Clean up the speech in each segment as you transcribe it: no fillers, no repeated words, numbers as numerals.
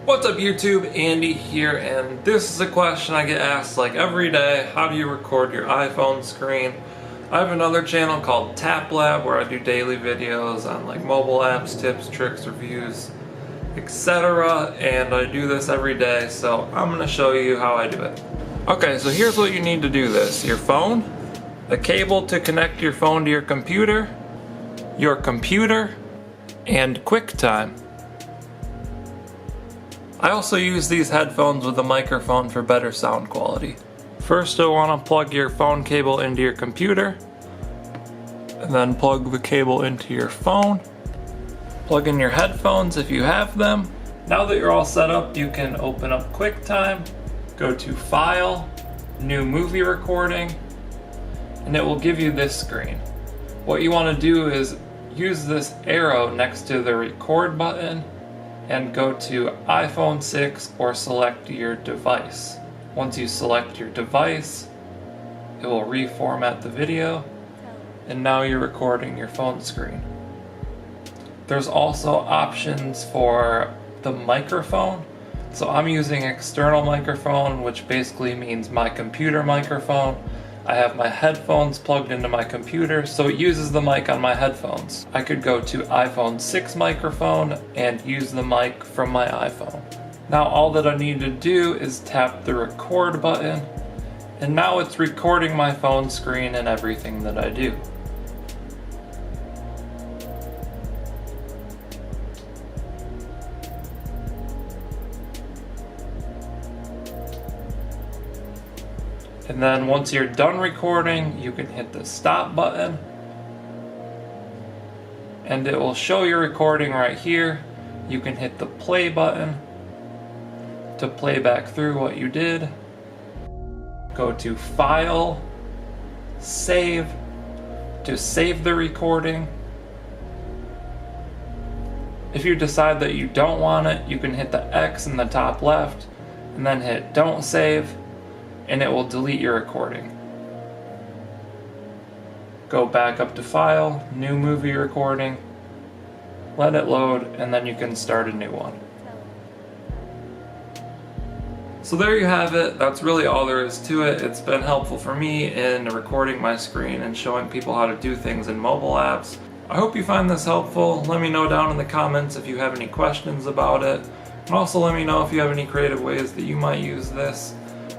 What's up YouTube, Andy here, and this is a question I get asked like every day. How do you record your iPhone screen? I have another channel called Tap Lab where I do daily videos on like mobile apps, tips, tricks, reviews, etc. And I do this every day, so I'm going to show you how I do it. Okay, so here's what you need to do this. Your phone, a cable to connect your phone to your computer, and QuickTime. I also use these headphones with a microphone for better sound quality. First you'll want to plug your phone cable into your computer, and then plug the cable into your phone. Plug in your headphones if you have them. Now that you're all set up, you can open up QuickTime, go to File, New Movie Recording, and it will give you this screen. What you want to do is use this arrow next to the record button and go to iPhone 6 or select your device. Once you select your device, it will reformat the video, and now you're recording your phone screen. There's also options for the microphone. So I'm using external microphone, which basically means my computer microphone. I have my headphones plugged into my computer, so it uses the mic on my headphones. I could go to iPhone 6 microphone and use the mic from my iPhone. Now all that I need to do is tap the record button, and now it's recording my phone screen and everything that I do. And then once you're done recording, you can hit the stop button and it will show your recording right here. You can hit the play button to play back through what you did. Go to File, Save to save the recording. If you decide that you don't want it, you can hit the X in the top left and then hit Don't Save, and it will delete your recording. Go back up to File, New Movie Recording, let it load, and then you can start a new one. So there you have it. That's really all there is to it. It's been helpful for me in recording my screen and showing people how to do things in mobile apps. I hope you find this helpful. Let me know down in the comments if you have any questions about it. And also let me know if you have any creative ways that you might use this.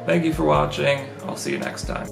Thank you for watching. I'll see you next time.